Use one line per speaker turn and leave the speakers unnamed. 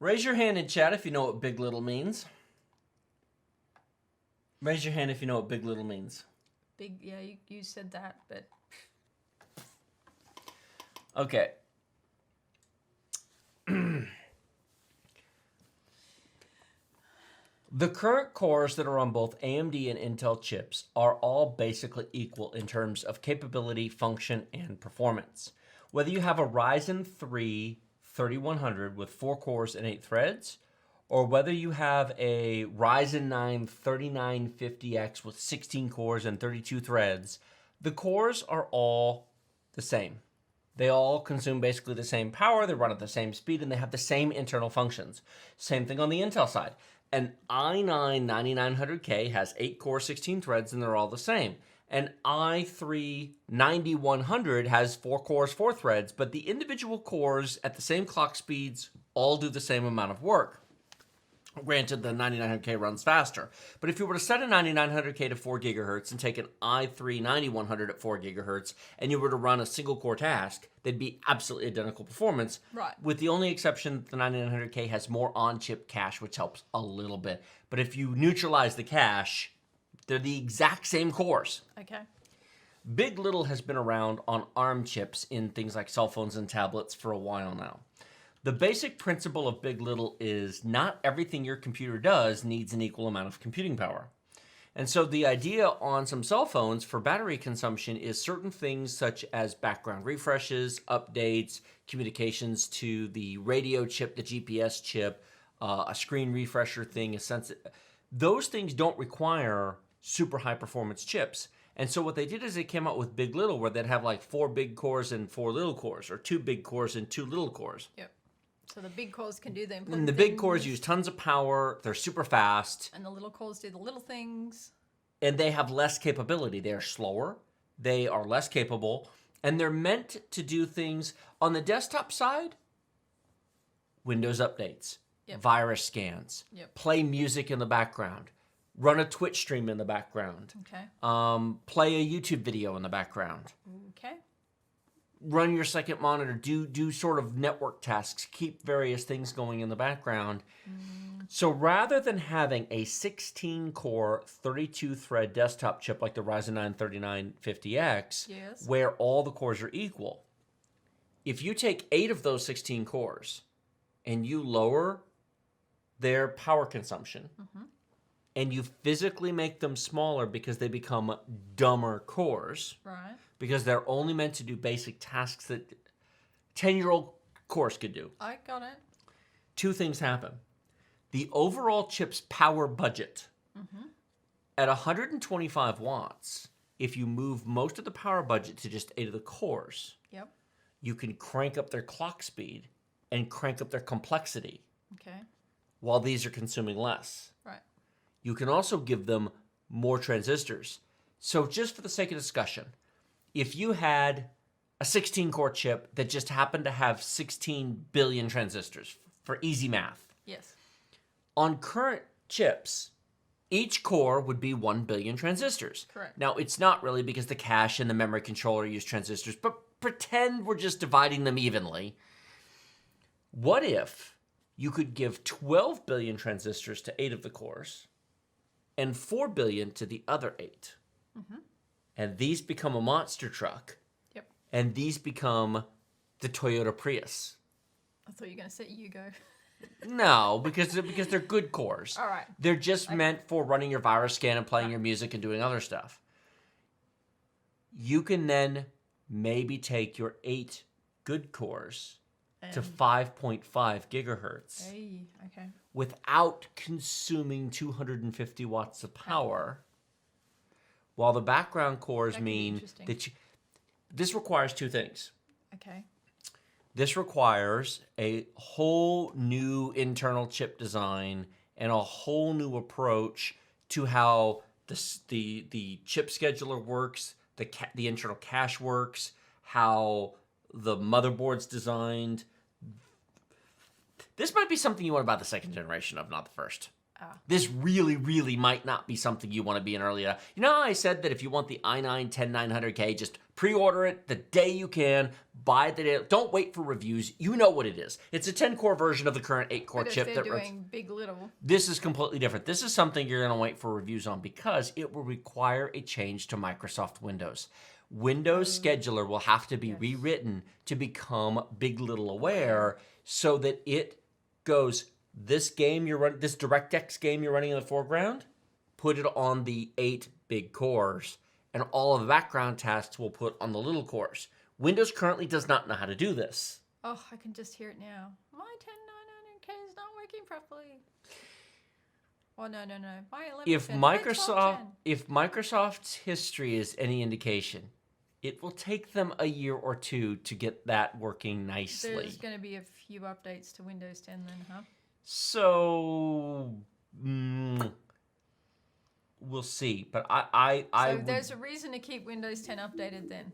Raise your hand in chat if you know what big little means. Raise your hand if you know what big little means.
Big, yeah, you said that, but...
Okay. The current cores that are on both AMD and Intel chips are all basically equal in terms of capability, function, and performance. Whether you have a Ryzen 3 3100 with 4 cores and 8 threads, or whether you have a Ryzen 9 3950X with 16 cores and 32 threads, the cores are all the same. They all consume basically the same power, they run at the same speed, and they have the same internal functions. Same thing on the Intel side. An i9 9900K has 8 cores, 16 threads, and they're all the same. An i3 9100 has 4 cores, 4 threads, but the individual cores at the same clock speeds all do the same amount of work. Granted, the 9900K runs faster. But if you were to set a 9900K to 4 gigahertz and take an i3 9100 at 4 gigahertz, and you were to run a single core task, they'd be absolutely identical performance.
Right.
With the only exception that the 9900K has more on-chip cache, which helps a little bit. But if you neutralize the cache, they're the exact same cores.
Okay.
big.LITTLE has been around on ARM chips in things like cell phones and tablets for a while now. The basic principle of big.LITTLE is not everything your computer does needs an equal amount of computing power. And so the idea on some cell phones for battery consumption is certain things such as background refreshes, updates, communications to the radio chip, the GPS chip, a screen refresher thing, those things don't require super high performance chips. And so what they did is they came out with big.LITTLE where they'd have like 4 big cores and 4 little cores, or 2 big cores and 2 little cores.
Yep. So the big cores can do the important
And the big cores use tons of power, they're super fast.
And the little cores do the little things.
And they have less capability. They are slower, they are less capable, and they're meant to do things on the desktop side. Windows updates, virus scans, play music in the background, run a Twitch stream in the background, play a YouTube video in the background.
Okay.
Run your second monitor, do sort of network tasks, keep various things going in the background. So rather than having a 16-core, 32-thread desktop chip like the Ryzen 9 3950X, where all the cores are equal, if you take 8 of those 16 cores and you lower their power consumption, and you physically make them smaller because they become dumber cores, because they're only meant to do basic tasks that 10-year-old cores could do.
I got it.
2 things happen. The overall chip's power budget at 125 watts, if you move most of the power budget to just 8 of the cores, you can crank up their clock speed and crank up their complexity while these are consuming less.
Right.
You can also give them more transistors. So just for the sake of discussion, if you had a 16-core chip that just happened to have 16 billion transistors, for easy math.
Yes.
On current chips, each core would be 1 billion transistors.
Correct.
Now, it's not really because the cache and the memory controller use transistors, but pretend we're just dividing them evenly. What if you could give 12 billion transistors to 8 of the cores and 4 billion to the other 8? And these become a monster truck.
Yep.
And these become the Toyota Prius.
I thought you were going to say Yugo.
No, because they're good cores.
All right.
They're just meant for running your virus scan and playing your music and doing other stuff. You can then maybe take your 8 good cores to 5.5 gigahertz without consuming 250 watts of power. While the background cores mean that this requires 2 things.
Okay.
This requires a whole new internal chip design and a whole new approach to how the chip scheduler works, the internal cache works, how the motherboard's designed. This might be something you want to buy the second generation of, not the first. This really, really might not be something you want to be in early. You know how I said that if you want the i9 10900K, just Pre-order it the day you can. Buy the day. Don't wait for reviews. You know what it is. It's a 10-core version of the current 8-core
But if
chip
they're
that runs.
doing big.LITTLE,
This is completely different. This is something you're going to wait for reviews on because it will require a change to Microsoft Windows. Windows Scheduler will have to be rewritten to become big.LITTLE aware so that it goes, this game you're running, this DirectX game you're running in the foreground, put it on the 8 big cores, and all of the background tasks will put on the little cores. Windows currently does not know how to do this.
oh, I can just hear it now. My 10900K is not working properly. Oh, no. My 1110.
If Microsoft's history is any indication, it will take them a year or two to get that working nicely.
There's going to be a few updates to Windows 10 then, huh?
So we'll see. But I
So
would,
there's a reason to keep Windows 10 updated then.